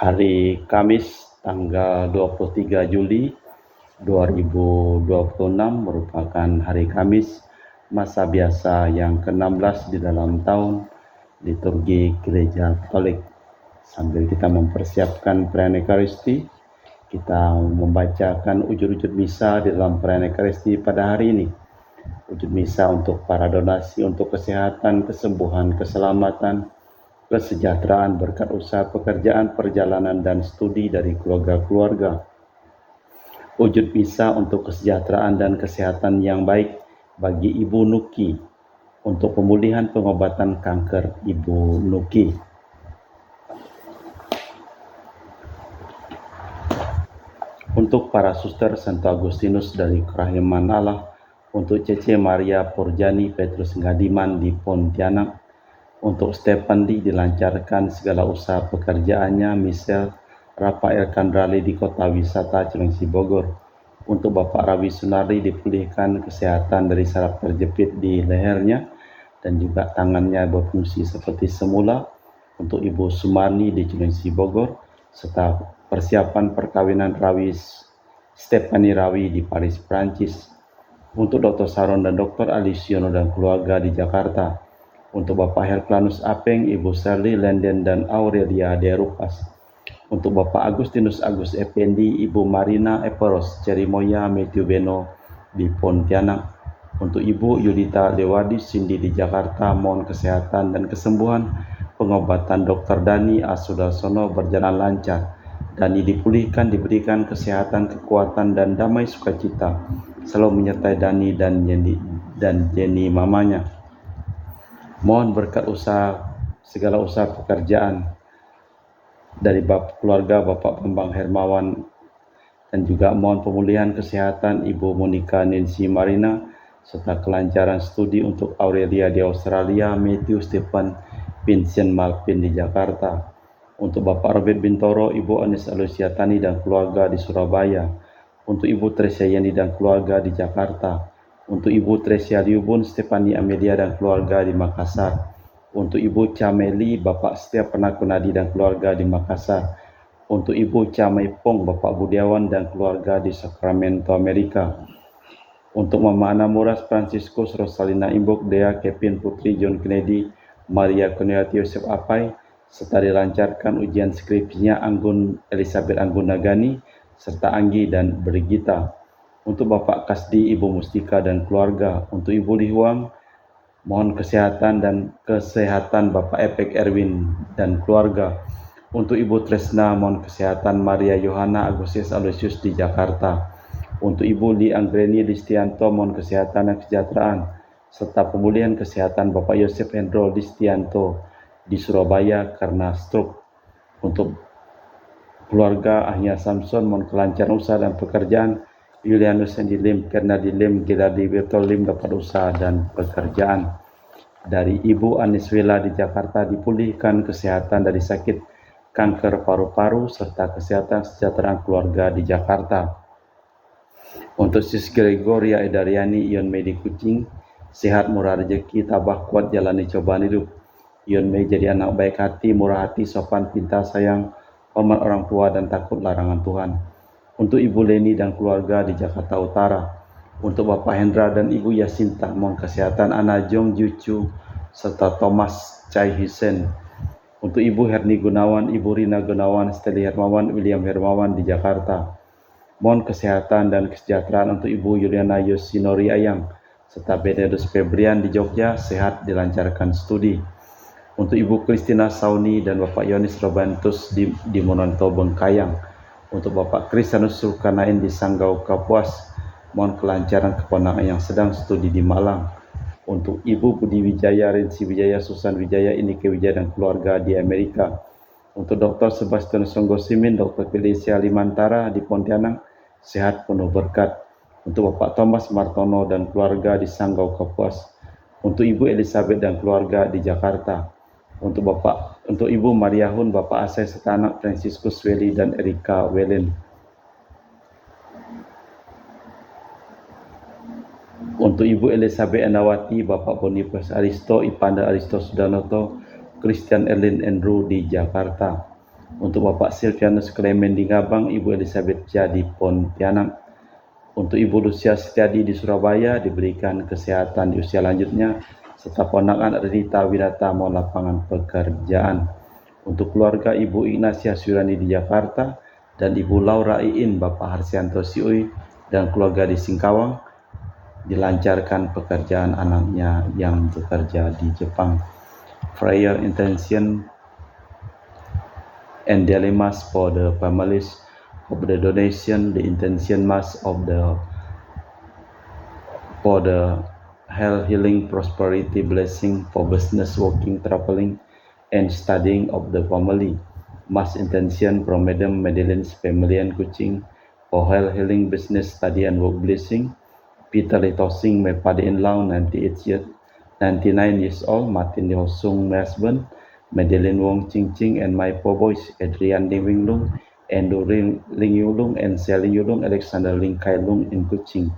Hari Kamis tanggal 23 Juli 2026 merupakan hari Kamis masa biasa yang ke-16 di dalam tahun liturgi Gereja Katolik. Sambil kita mempersiapkan perayaan Ekaristi, kita membacakan ujur-ujur misa di dalam perayaan Ekaristi pada hari ini. Ujur misa untuk para donasi untuk kesehatan, kesembuhan, keselamatan, kesejahteraan, berkat usaha pekerjaan, perjalanan, dan studi dari keluarga-keluarga. Wujud misa untuk kesejahteraan dan kesehatan yang baik bagi Ibu Nuki untuk pemulihan pengobatan kanker Ibu Nuki. Untuk para suster Santo Agustinus dari Kerahiman Allah, untuk Cece Maria Porjani Petrus Ngadiman di Pontianak, untuk Stefan dilancarkan segala usaha pekerjaannya, Michelle Rafael Kandrali di Kota Wisata Cilengsi Bogor, untuk Bapak Rawi Sunardi dipulihkan kesehatan dari saraf terjepit di lehernya dan juga tangannya berfungsi seperti semula, untuk Ibu Sumarni di Cilengsi Bogor, serta persiapan perkawinan Rawi Stefani Rawi di Paris, Prancis, untuk Dr. Saron dan Dr. Alisiono dan keluarga di Jakarta, untuk Bapak Herculanus Apeng, Ibu Sherly Lenden dan Aurelia Derupas, untuk Bapak Agustinus Agus Effendi, Ibu Marina Eperos Cerimoya Matthew Beno di Pontianak, untuk Ibu Yudita Dewadi Cindy di Jakarta, mohon kesehatan dan kesembuhan, pengobatan Dr. Dani Asudarsono berjalan lancar, Dani dipulihkan, diberikan kesehatan, kekuatan, dan damai sukacita selalu menyertai Dani dan Jenny mamanya. Mohon berkat segala usaha pekerjaan dari keluarga Bapak Bambang Hermawan, dan juga mohon pemulihan kesehatan Ibu Monica Nancy Marina, serta kelancaran studi untuk Aurelia di Australia, Matthew Stephen Vincent Malvin di Jakarta, untuk Bapak Robert Bintoro, Ibu Anis Alusia Tani dan keluarga di Surabaya, untuk Ibu Tresia Yani dan keluarga di Jakarta, untuk Ibu Tresia Liubun Stefani Amelia dan keluarga di Makassar, untuk Ibu Cameli Bapak Setia Penakunadi dan keluarga di Makassar, untuk Ibu Camai Pong Bapak Budiawan dan keluarga di Sacramento, Amerika, untuk Mama Ana Muras Franciscus Rosalina Imbok Dea Kevin Putri John Kennedy Maria Kuniati Yosef Apai, serta dilancarkan ujian skripsinya Elizabeth Anggun Nagani serta Anggi dan Brigita, untuk Bapak Kasdi Ibu Mustika dan keluarga, untuk Ibu Lihuang mohon kesehatan Bapak Epek Erwin dan keluarga, untuk Ibu Tresna mohon kesehatan Maria Yohana Agustus Aloysius di Jakarta, untuk Ibu Li Anggreni Listianto mohon kesehatan dan kesejahteraan, serta pemulihan kesehatan Bapak Yosef Hendro Listianto di Surabaya karena stroke, untuk keluarga Ahnya Samson mohon kelancaran usaha dan pekerjaan, Julianus Sandy Lim, Kernadi Lim, Giladi Bertol Lim dapat usaha dan pekerjaan. Dari Ibu Aniswila di Jakarta dipulihkan kesehatan dari sakit kanker paru-paru serta kesehatan kesejahteraan keluarga di Jakarta. Untuk Sis Gregoria Edariani Ion Mei di Kucing, sehat murah rezeki, tabah kuat jalani cobaan hidup. Ion Mei jadi anak baik hati, murah hati, sopan, pintar, sayang, hormat orang tua dan takut larangan Tuhan. Untuk Ibu Leni dan keluarga di Jakarta Utara, untuk Bapak Hendra dan Ibu Yasinta mohon kesehatan Ana Jong Jucu serta Thomas Chai Hisen, untuk Ibu Herni Gunawan, Ibu Rina Gunawan, Steli Hermawan, William Hermawan di Jakarta, mohon kesehatan dan kesejahteraan untuk Ibu Yuliana Yosinori Ayang serta Benedus Febrian di Jogja, sehat dilancarkan studi, untuk Ibu Kristina Sauni dan Bapak Yonis Robantus di Mononto Bengkayang, untuk Bapak Kristianus Sulkanain di Sanggau Kapuas, mohon kelancaran keponakan yang sedang studi di Malang, untuk Ibu Budi Wijaya, Rinsi Wijaya, Susan Wijaya, Inike Wijaya dan keluarga di Amerika, untuk Dr. Sebastian Songgo Simin, Dr. Felicia Limantara di Pontianak, sehat penuh berkat, untuk Bapak Thomas Martono dan keluarga di Sanggau Kapuas, untuk Ibu Elizabeth dan keluarga di Jakarta, untuk Ibu Maria Hun, Bapak Asai serta anak Franciscus Welly dan Erika Welen, untuk Ibu Elizabeth Anawati, Bapak Boniface Aristo, Ipanda Aristo Sudanoto, Christian Erlin Andrew di Jakarta, Untuk Bapak Silvianus Clement di Ngabang, Ibu Elizabeth Chia di Pontianak. Untuk Ibu Lucia Setiadi di Surabaya, diberikan kesehatan di usia lanjutnya, serta ponakan Rita Winata mau lapangan pekerjaan. Untuk keluarga Ibu Ignacia Surani di Jakarta, dan Ibu Laura Iin, Bapak Harsianto Siui, dan keluarga di Singkawang, dilancarkan pekerjaan anaknya yang bekerja di Jepang. Prayer intention and daily mass for the families of the donation, the intention mass of the for the health, healing, prosperity, blessing for business, working, traveling, and studying of the family. Mass intention from Madam Madeline's family and Kuching for health, healing, business, study, and work blessing. Peter Litosing, my father-in-law, 99 years old. Martin Hosung, my husband. Madeline Wong Ching Ching and my four boys, Adrian Ling Wing Lung, Andrew Ling Yulung, and Selling Yulung, Alexander Ling Kai Lung in Kuching.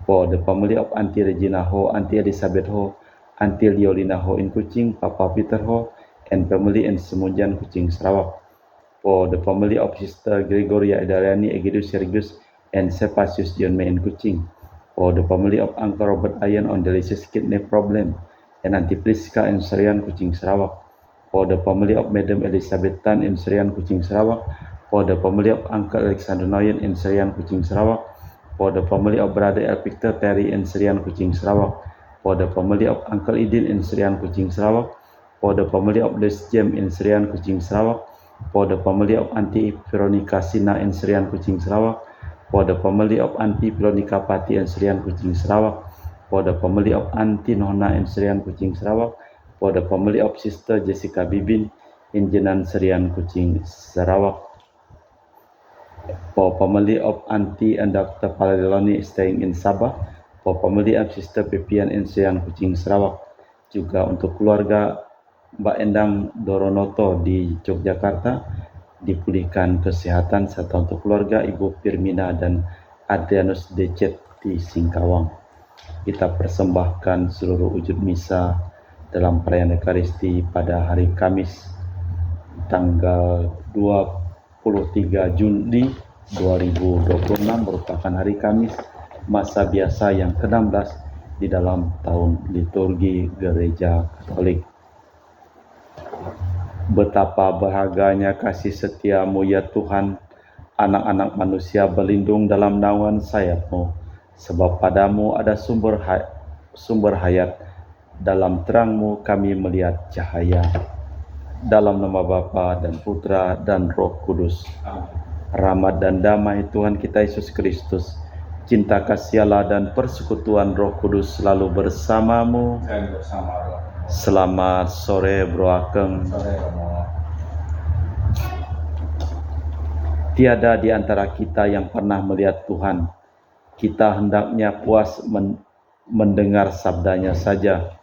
For the family of Auntie Regina Ho, Auntie Elizabeth Ho, Auntie Liolina Ho in Kuching, Papa Peter Ho, and family in Semujan, Kuching, Sarawak. For the family of Sister Gregoria Edariani, Egidus Sergius, and Sepasius John May in Kuching. For the family of Uncle Robert Ayan on dialysis kidney problem, and Auntie Priska in Serian, Kuching, Sarawak. For the family of Madam Elizabeth Tan in Serian, Kuching, Sarawak. For the family of Uncle Alexander Noyen in Serian, Kuching, Sarawak. For the family of Brother El Victor Terry in Serian, Kuching, Sarawak. For the family of Uncle Idin in Serian, Kuching, Sarawak. For the family of Les Jem in Serian, Kuching, Sarawak. For the family of Auntie Veronica Sina in Serian, Kuching, Sarawak. For the family of Auntie Veronica Pati in Serian, Kuching, Sarawak. For the family of Auntie Nona in Serian, Kuching, Sarawak. For the family of Sister Jessica Bibin in Jenan, Serian, Kuching, Sarawak. For family of Auntie and Dr. Paladiloni staying in Sabah. For family of Sister Pepian in Serian, Kuching, Sarawak. Juga untuk keluarga Mbak Endang Doronoto di Yogyakarta, dipulihkan kesehatan, serta untuk keluarga Ibu Firmina dan Adrianus Decet di Singkawang. Kita persembahkan seluruh wujud misa dalam perayaan Ekaristi pada hari Kamis tanggal 23 Juni 2026 merupakan hari Kamis masa biasa yang ke-16 di dalam tahun liturgi Gereja Katolik. Betapa berharganya kasih setia-Mu ya Tuhan, anak-anak manusia berlindung dalam naungan sayap-Mu, sebab pada-Mu ada sumber hayat, dalam terang-Mu kami melihat cahaya. Dalam nama Bapa dan Putra dan Roh Kudus. Rahmat dan damai Tuhan kita Yesus Kristus, cinta kasih Allah dan persekutuan Roh Kudus selalu bersamamu. Dan bersama Roh. Selamat sore Bro Akeng. Tiada di antara kita yang pernah melihat Tuhan. Kita hendaknya puas mendengar sabdanya saja.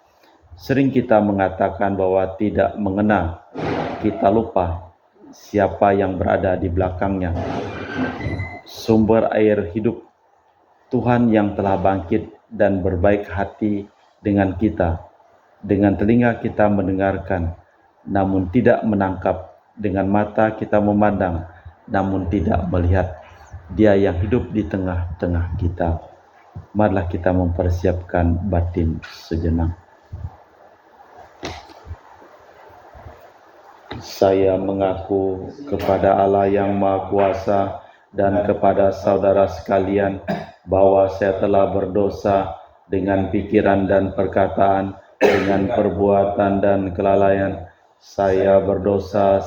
Sering kita mengatakan bahwa tidak mengenal. Kita lupa siapa yang berada di belakangnya. Sumber air hidup, Tuhan yang telah bangkit dan berbaik hati dengan kita. Dengan telinga kita mendengarkan, namun tidak menangkap. Dengan mata kita memandang, namun tidak melihat. Dia yang hidup di tengah-tengah kita. Marilah kita mempersiapkan batin sejenak. Saya mengaku kepada Allah yang Maha Kuasa dan kepada saudara sekalian bahwa saya telah berdosa dengan pikiran dan perkataan, dengan perbuatan dan kelalaian. Saya berdosa,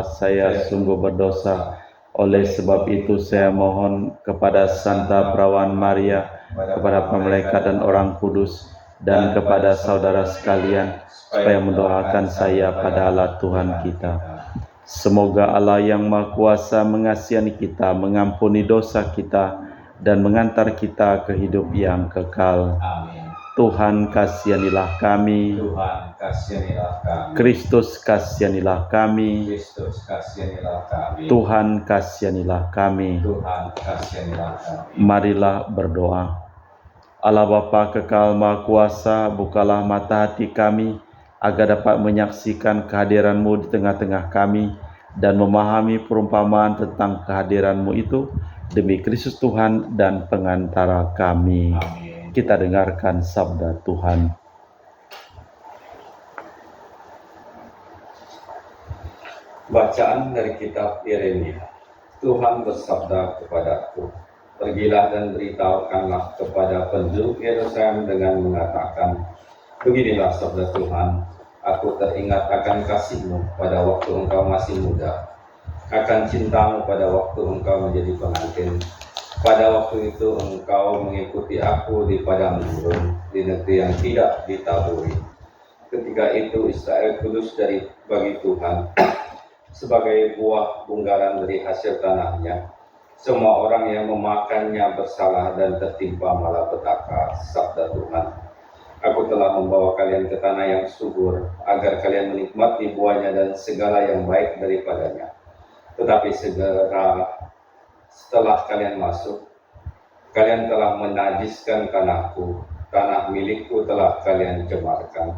saya sungguh berdosa. Oleh sebab itu saya mohon kepada Santa Perawan Maria, kepada malaikat dan orang kudus, dan kepada saudara sekalian, supaya mendoakan saya pada Allah Tuhan kita. Semoga Allah yang Maha Kuasa mengasihani kita, mengampuni dosa kita, dan mengantar kita ke hidup yang kekal. Amin. Tuhan kasihanilah kami. Tuhan kasihanilah kami. Kristus kasihanilah kami. Kristus kasihanilah kami. Tuhan kasihanilah kami. Tuhan kasihanilah kami. Marilah berdoa. Allah Bapa kekal Maha Kuasa, bukalah mata hati kami agar dapat menyaksikan kehadiran-Mu di tengah-tengah kami, dan memahami perumpamaan tentang kehadiran-Mu itu demi Kristus Tuhan dan pengantara kami. Amin. Kita dengarkan sabda Tuhan. Bacaan dari kitab Yeremia. Tuhan bersabda kepadaku, pergilah dan beritahukanlah kepada penduduk Yerusalem dengan mengatakan, beginilah sabda Tuhan, aku teringat akan kasih-Mu pada waktu engkau masih muda, akan cinta-Mu pada waktu engkau menjadi pengantin. Pada waktu itu engkau mengikuti aku di padang gurun, di negeri yang tidak ditaburi. Ketika itu Israel kudus bagi Tuhan, sebagai buah bunggaran dari hasil tanahnya. Semua orang yang memakannya bersalah dan tertimpa malapetaka, sabda Tuhan. Aku telah membawa kalian ke tanah yang subur, agar kalian menikmati buahnya dan segala yang baik daripadanya. Tetapi segera setelah kalian masuk, kalian telah menajiskan tanahku, tanah milikku telah kalian cemarkan.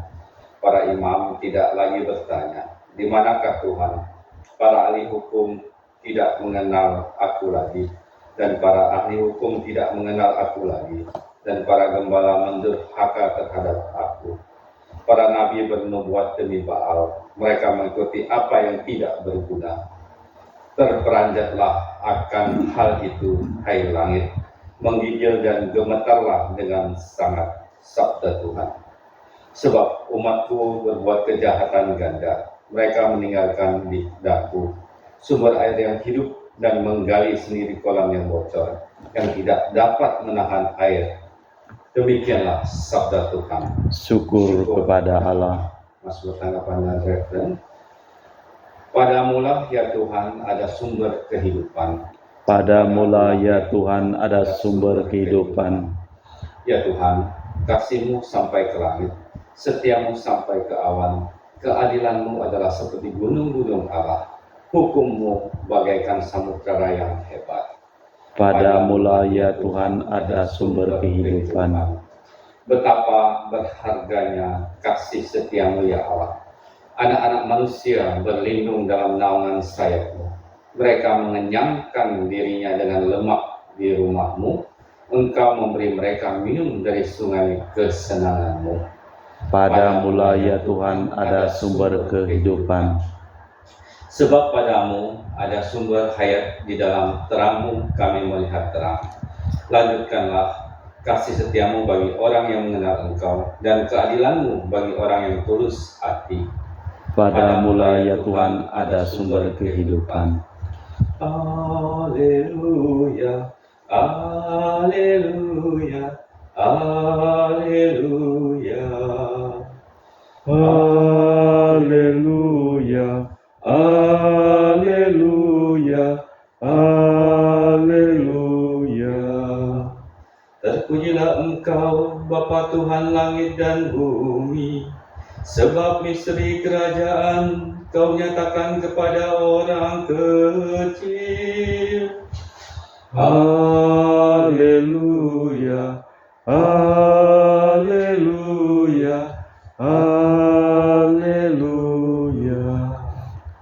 Para imam tidak lagi bertanya, di manakah Tuhan? Para ahli hukum tidak mengenal aku lagi, dan para ahli hukum tidak mengenal aku lagi, dan para gembala mendurhaka terhadap aku. Para nabi bernubuat demi Baal, mereka mengikuti apa yang tidak berguna. Terperanjatlah akan hal itu, hai langit, menggigil dan gemetarlah dengan sangat, sabda Tuhan. Sebab umatku berbuat kejahatan ganda, mereka meninggalkan di daku sumber air yang hidup dan menggali sendiri kolam yang bocor, yang tidak dapat menahan air. Demikianlah sabda Tuhan. Syukur kepada Allah. Masuk tanggapan dan referen. Padamulah ya Tuhan ada sumber kehidupan. Padamulah ya Tuhan ada sumber kehidupan. Ya Tuhan, kasih-Mu sampai ke langit, setia-Mu sampai ke awan. Keadilan-Mu adalah seperti gunung-gunung Allah. Hukum-Mu bagaikan samudera yang hebat. Padamulah ya Tuhan ada sumber kehidupan. Betapa berharganya kasih setia-Mu ya Allah. Anak-anak manusia berlindung dalam naungan sayap-Mu. Mereka mengenyangkan dirinya dengan lemak di rumah-Mu. Engkau memberi mereka minum dari sungai kesenangan-Mu. Padamulah ya Tuhan ada sumber kehidupan. Sebab padamu ada sumber hayat, di dalam terang-Mu kami melihat terang. Lanjutkanlah kasih setia-Mu bagi orang yang mengenal Engkau, dan keadilan-Mu bagi orang yang tulus hati. Padamulah ya Tuhan ada sumber kehidupan. Haleluya, haleluya, haleluya. Haleluya, haleluya, haleluya. Terpujilah Engkau, Bapa Tuhan langit dan bumi, sebab misteri kerajaan Kau nyatakan kepada orang kecil. Haleluya, haleluya, haleluya.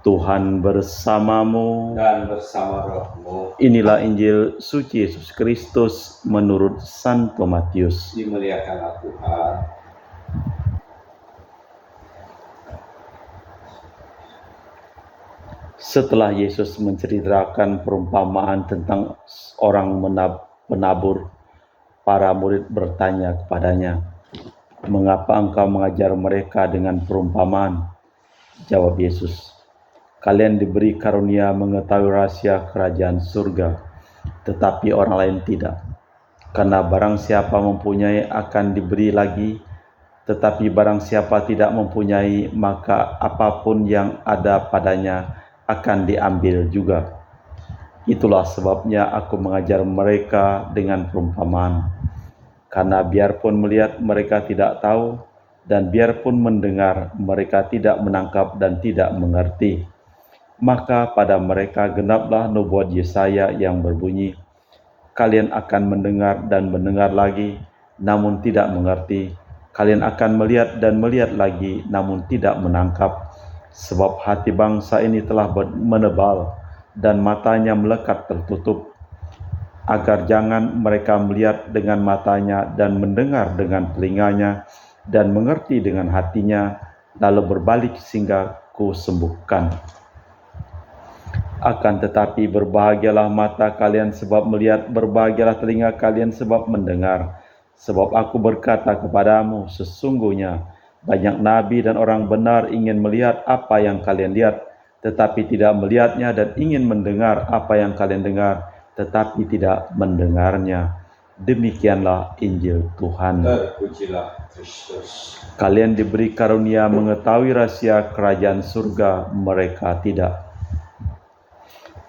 Tuhan bersamamu Dan bersama roh-Mu. Inilah Injil suci Yesus Kristus menurut Santo Matius. Dimuliakanlah Tuhan. Setelah Yesus menceritakan perumpamaan tentang orang penabur, para murid bertanya kepadanya, "Mengapa engkau mengajar mereka dengan perumpamaan?" Jawab Yesus, "Kalian diberi karunia mengetahui rahasia kerajaan surga, tetapi orang lain tidak. Karena barang siapa mempunyai akan diberi lagi, tetapi barang siapa tidak mempunyai, maka apapun yang ada padanya akan diambil juga. Itulah sebabnya aku mengajar mereka dengan perumpamaan. Karena biarpun melihat mereka tidak tahu, dan biarpun mendengar mereka tidak menangkap dan tidak mengerti. Maka pada mereka genaplah nubuat Yesaya yang berbunyi, kalian akan mendengar dan mendengar lagi, namun tidak mengerti. Kalian akan melihat dan melihat lagi, namun tidak menangkap. Sebab hati bangsa ini telah menebal dan matanya melekat tertutup, agar jangan mereka melihat dengan matanya dan mendengar dengan telinganya dan mengerti dengan hatinya, lalu berbalik sehingga ku sembuhkan. Akan tetapi berbahagialah mata kalian sebab melihat, berbahagialah telinga kalian sebab mendengar. Sebab aku berkata kepadamu, sesungguhnya banyak nabi dan orang benar ingin melihat apa yang kalian lihat, tetapi tidak melihatnya, dan ingin mendengar apa yang kalian dengar, tetapi tidak mendengarnya. Demikianlah Injil Tuhan. Terpujilah Kristus. Kalian diberi karunia mengetahui rahasia kerajaan surga, mereka tidak.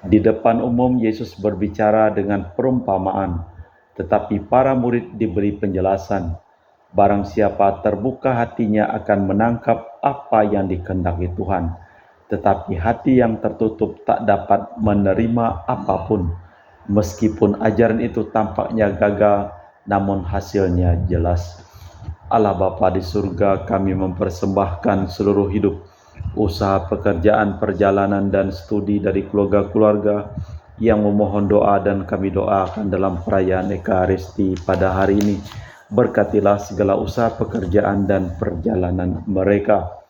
Di depan umum Yesus berbicara dengan perumpamaan, tetapi para murid diberi penjelasan. Barang siapa terbuka hatinya akan menangkap apa yang dikehendaki Tuhan, tetapi hati yang tertutup tak dapat menerima apapun. Meskipun ajaran itu tampaknya gagal, namun hasilnya jelas. Allah Bapa di surga, kami mempersembahkan seluruh hidup, usaha, pekerjaan, perjalanan, dan studi dari keluarga-keluarga yang memohon doa, dan kami doakan dalam perayaan Ekaristi pada hari ini. Berkatilah segala usaha, pekerjaan, dan perjalanan mereka.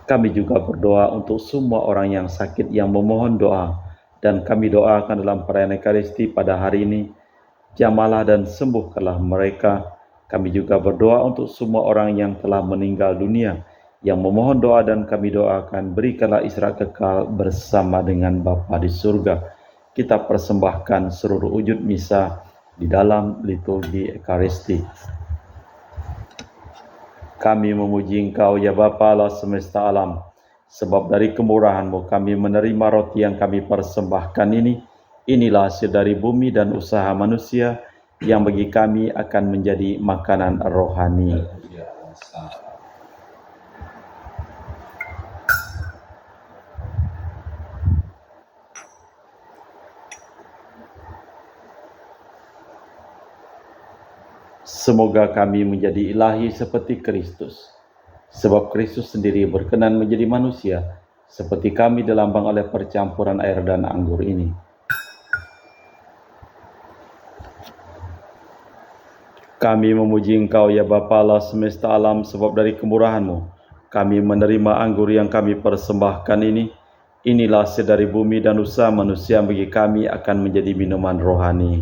Kami juga berdoa untuk semua orang yang sakit yang memohon doa, dan kami doakan dalam perayaan Ekaristi pada hari ini, jamahlah dan sembuhkanlah mereka. Kami juga berdoa untuk semua orang yang telah meninggal dunia, yang memohon doa, dan kami doakan berikanlah istirahat kekal bersama dengan Bapa di surga. Kita persembahkan seluruh wujud misa di dalam liturgi Ekaristi. Kami memuji Engkau ya Bapa Allah semesta alam, sebab dari kemurahan-Mu kami menerima roti yang kami persembahkan ini. Inilah hasil dari bumi dan usaha manusia, yang bagi kami akan menjadi makanan rohani. Semoga kami menjadi ilahi seperti Kristus, sebab Kristus sendiri berkenan menjadi manusia, seperti kami dilambang oleh percampuran air dan anggur ini. Kami memuji Engkau ya Bapa Allah semesta alam, sebab dari kemurahan-Mu kami menerima anggur yang kami persembahkan ini. Inilah hasil dari bumi dan usaha manusia, bagi kami akan menjadi minuman rohani.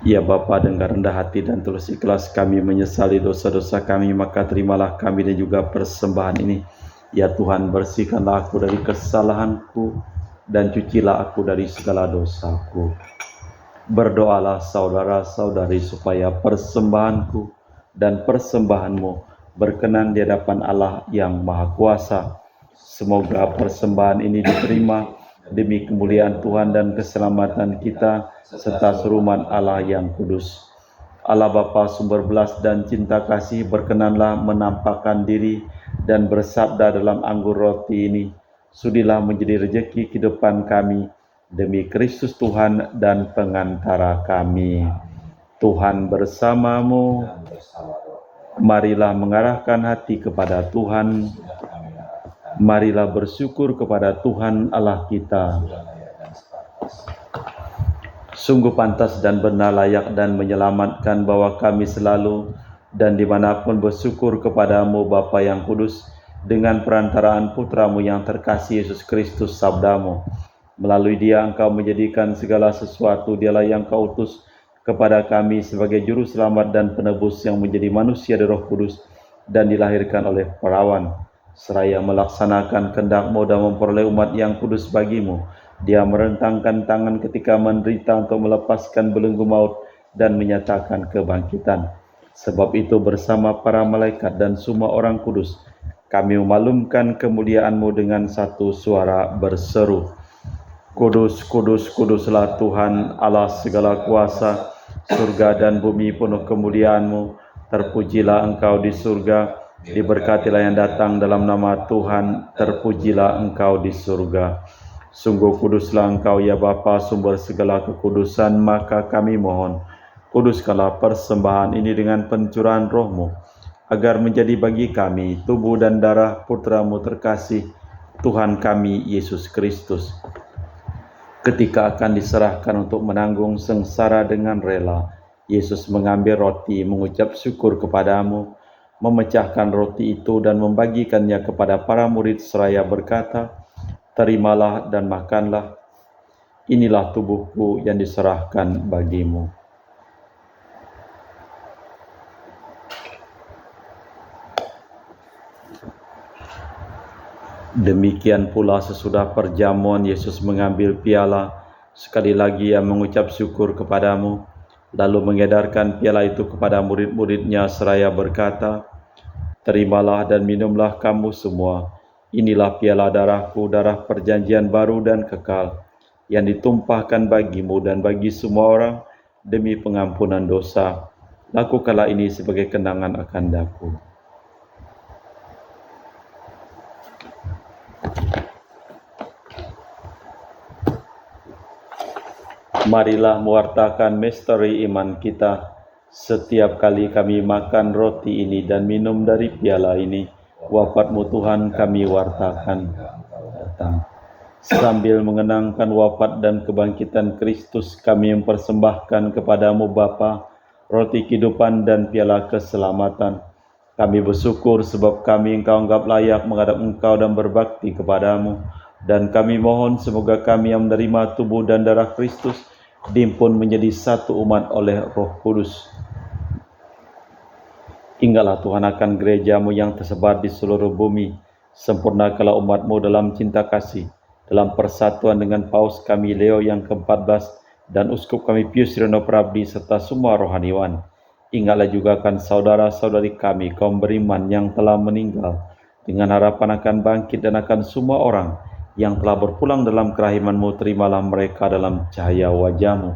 Ya Bapa, dengan rendah hati dan tulus ikhlas kami menyesali dosa-dosa kami, maka terimalah kami dan juga persembahan ini. Ya Tuhan, bersihkanlah aku dari kesalahanku dan cucilah aku dari segala dosaku. Berdoalah saudara-saudari supaya persembahanku dan persembahanmu berkenan di hadapan Allah yang Maha Kuasa. Semoga persembahan ini diterima demi kemuliaan Tuhan dan keselamatan kita, serta seruman Allah yang kudus. Allah Bapa sumber belas dan cinta kasih, berkenanlah menampakkan diri dan bersabda dalam anggur roti ini, sudilah menjadi rejeki kehidupan kami, demi Kristus Tuhan dan pengantara kami. Tuhan bersamamu, marilah mengarahkan hati kepada Tuhan. Marilah bersyukur kepada Tuhan Allah kita. Sungguh pantas dan benar, layak dan menyelamatkan bahwa kami selalu dan dimanapun bersyukur kepadamu Bapa yang kudus, dengan perantaraan Putramu yang terkasih Yesus Kristus, sabdamu. Melalui Dia Engkau menjadikan segala sesuatu. Dialah yang Kau utus kepada kami sebagai juru selamat dan penebus, yang menjadi manusia dari Roh Kudus dan dilahirkan oleh perawan, seraya melaksanakan kehendak-Mu dan memperoleh umat yang kudus bagimu. Dia merentangkan tangan ketika menderita untuk melepaskan belenggu maut dan menyatakan kebangkitan. Sebab itu bersama para malaikat dan semua orang kudus, kami memaklumkan kemuliaan-Mu dengan satu suara berseru, Kudus, kudus, kuduslah Tuhan Allah segala kuasa, surga dan bumi penuh kemuliaan-Mu. Terpujilah Engkau di surga, diberkatilah yang datang dalam nama Tuhan, terpujilah Engkau di surga. Sungguh kuduslah Engkau ya Bapa, sumber segala kekudusan, maka kami mohon, kuduskanlah persembahan ini dengan pencurahan Roh-Mu, agar menjadi bagi kami tubuh dan darah Putra-Mu terkasih, Tuhan kami Yesus Kristus. Ketika akan diserahkan untuk menanggung sengsara dengan rela, Yesus mengambil roti, mengucap syukur kepadamu, memecahkan roti itu dan membagikannya kepada para murid seraya berkata, "Terimalah dan makanlah, inilah tubuhku yang diserahkan bagimu." Demikian pula sesudah perjamuan Yesus mengambil piala, sekali lagi Ia mengucap syukur kepadamu, lalu mengedarkan piala itu kepada murid-murid-Nya seraya berkata, "Terimalah dan minumlah kamu semua, inilah piala darahku, darah perjanjian baru dan kekal, yang ditumpahkan bagimu dan bagi semua orang demi pengampunan dosa. Lakukanlah ini sebagai kenangan akan Aku." Marilah mewartakan misteri iman kita. Setiap kali kami makan roti ini dan minum dari piala ini, wafat-Mu Tuhan kami wartakan datang. Sambil mengenangkan wafat dan kebangkitan Kristus, kami mempersembahkan kepadamu Bapa, roti kehidupan dan piala keselamatan. Kami bersyukur sebab kami Engkau anggap layak menghadap Engkau dan berbakti kepadamu. Dan kami mohon semoga kami yang menerima tubuh dan darah Kristus dihimpun menjadi satu umat oleh Roh Kudus. Ingatlah Tuhan akan gereja-Mu yang tersebar di seluruh bumi. Sempurnakanlah umat-Mu dalam cinta kasih, dalam persatuan dengan Paus kami Leo yang ke-14 dan Uskup kami Pius Reno Prabdi serta semua rohaniwan. Ingatlah juga akan saudara-saudari kami kaum beriman yang telah meninggal, dengan harapan akan bangkit dan akan semua orang yang telah berpulang dalam kerahiman-Mu, terimalah mereka dalam cahaya wajah-Mu.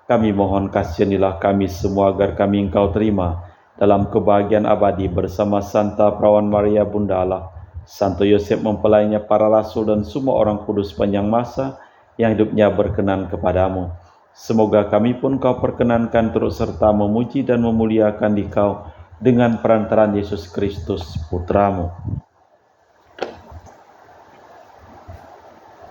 Kami mohon kasihanilah kami semua agar kami Engkau terima dalam kebahagiaan abadi bersama Santa Perawan Maria Bunda Allah, Santo Yosef mempelainya para rasul dan semua orang kudus sepanjang masa yang hidupnya berkenan kepadamu. Semoga kami pun Kau perkenankan turut serta memuji dan memuliakan Dikau dengan perantaraan Yesus Kristus Putra-Mu.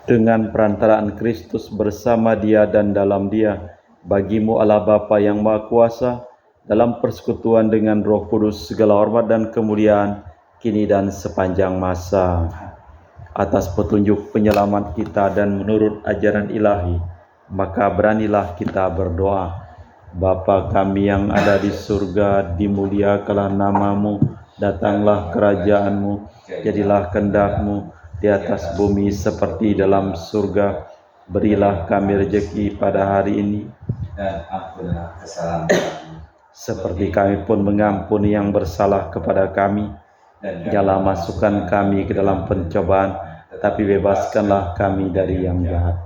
Dengan perantaraan Kristus bersama Dia dan dalam Dia, bagi-Mu Allah Bapa yang Maha Kuasa, dalam persekutuan dengan Roh Kudus segala hormat dan kemuliaan kini dan sepanjang masa. Atas petunjuk penyelamat kita dan menurut ajaran ilahi, maka beranilah kita berdoa. Bapa kami yang ada di surga, dimuliakanlah nama-Mu, datanglah kerajaan-Mu, jadilah kehendak-Mu di atas bumi seperti dalam surga. Berilah kami rejeki pada hari ini, dan ampunlah kesalahan kami, seperti kami pun mengampuni yang bersalah kepada kami. Janganlah masukkan kami ke dalam pencobaan, tapi bebaskanlah kami dari yang jahat.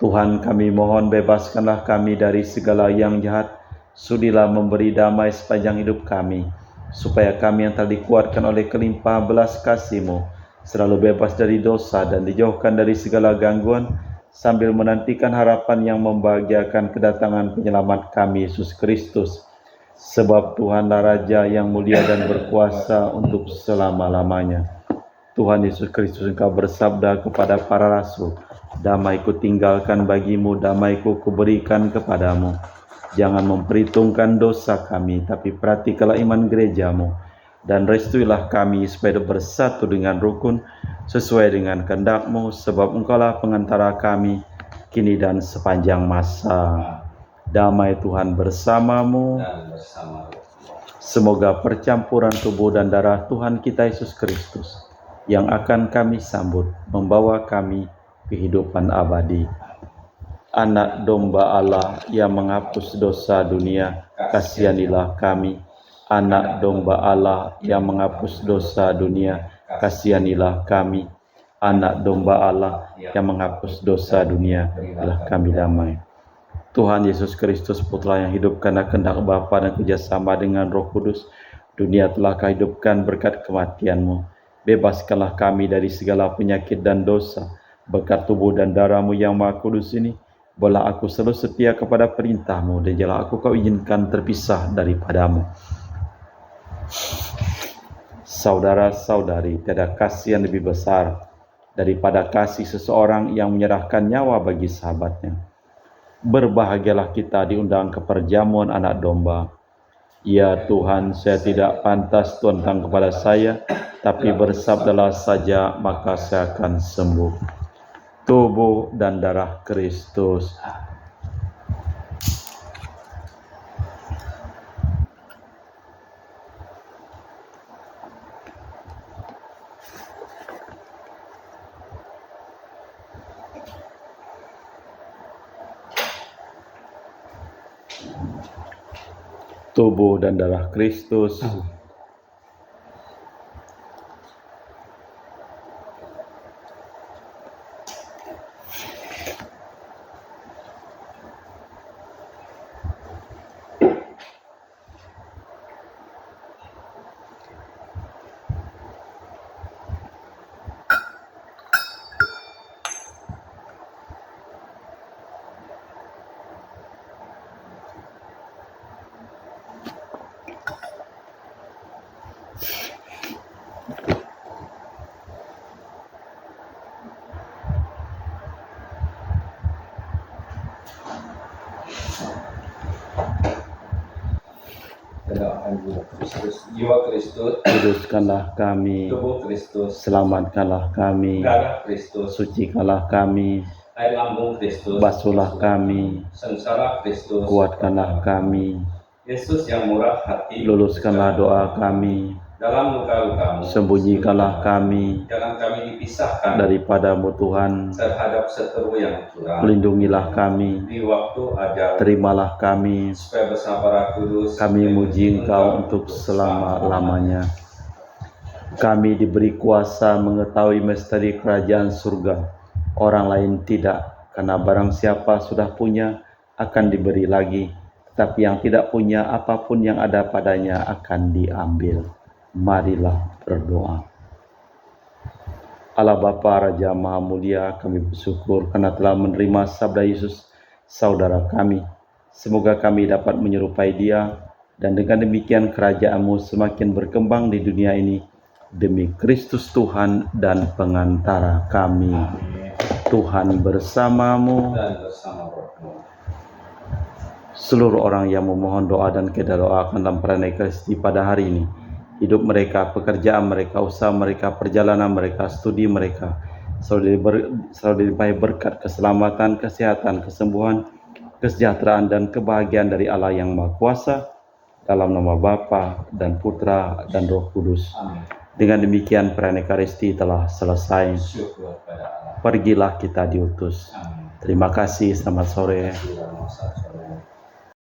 Tuhan, kami mohon bebaskanlah kami dari segala yang jahat. Sudilah memberi damai sepanjang hidup kami, supaya kami yang telah dikuatkan oleh kelimpahan belas kasih-Mu selalu bebas dari dosa dan dijauhkan dari segala gangguan, sambil menantikan harapan yang membahagiakan kedatangan penyelamat kami Yesus Kristus. Sebab Tuhanlah Raja yang mulia dan berkuasa untuk selama-lamanya. Tuhan Yesus Kristus, Engkau bersabda kepada para rasul, "Damai-Ku tinggalkan bagimu, damai-Ku kuberikan kepadamu. Jangan memperhitungkan dosa kami, tapi perhatikanlah iman gereja-Mu, dan restuilah kami supaya bersatu dengan rukun sesuai dengan kehendak-Mu, sebab Engkaulah pengantara kami kini dan sepanjang masa." Damai Tuhan bersamamu. dan bersama Semoga percampuran tubuh dan darah Tuhan kita Yesus Kristus yang akan kami sambut membawa kami kehidupan abadi. Anak domba Allah yang menghapus dosa dunia, kasihanilah kami. Anak domba Allah yang menghapus dosa dunia, kasihanilah kami. Anak domba Allah yang menghapus dosa dunia, berilah kami damai. Tuhan Yesus Kristus, Putra yang hidup karena kehendak Bapa dan kerjasama dengan Roh Kudus, dunia telah Kau hidupkan berkat kematian-Mu. Bebaskanlah kami dari segala penyakit dan dosa, berkat tubuh dan darah-Mu yang Maha Kudus ini. Bola aku selalu setia kepada perintah-Mu, dan janganlah aku Kau izinkan terpisah daripada-Mu. Saudara-saudari, tiada kasih yang lebih besar daripada kasih seseorang yang menyerahkan nyawa bagi sahabatnya. Berbahagialah kita diundang ke perjamuan anak domba. Ya Tuhan, saya tidak pantas Tuhan datang kepada saya, tapi bersabdalah saja maka saya akan sembuh. Tubuh dan darah Kristus. Tubuh dan darah Kristus. Jiwa Kristus, Kuduskanlah kami, tubuh Kristus, selamatkanlah kami, darah Kristus, sucikanlah kami, air lambung Kristus, basuhlah kami, sengsara Kristus, kuatkanlah kami, Yesus yang murah hati, luluskanlah doa kami, dalam luka-lukamu, sembunyikanlah kami jangan kami dipisahkan daripada-Mu Tuhan, terhadap seteru yang curang, lindungilah kami, di waktu ajal, terimalah kami, supaya bersama Kudus, kami muji Engkau untuk selama-lamanya. Kami diberi kuasa mengetahui misteri kerajaan surga, orang lain tidak, karena barang siapa sudah punya akan diberi lagi, tetapi yang tidak punya apapun yang ada padanya akan diambil. Marilah berdoa. Allah Bapa Raja Maha Mulia, kami bersyukur karena telah menerima sabda Yesus, saudara kami. Semoga kami dapat menyerupai Dia, dan dengan demikian kerajaan-Mu semakin berkembang di dunia ini, demi Kristus Tuhan dan pengantara kami. Tuhan bersamamu. dan bersama rohmu. Seluruh orang yang memohon doa dan kita doakan dalam perayaan Ekaristi pada hari ini, hidup mereka, pekerjaan mereka, usaha mereka, perjalanan mereka, studi mereka, selalu dilimpahi berkat, keselamatan, kesehatan, kesembuhan, kesejahteraan, dan kebahagiaan dari Allah yang Maha Kuasa, dalam nama Bapa dan Putra dan Roh Kudus. Amin. Dengan demikian perayaan Ekaristi telah selesai. Syukur pada Allah. Pergilah kita diutus. Amin. Terima kasih, selamat sore.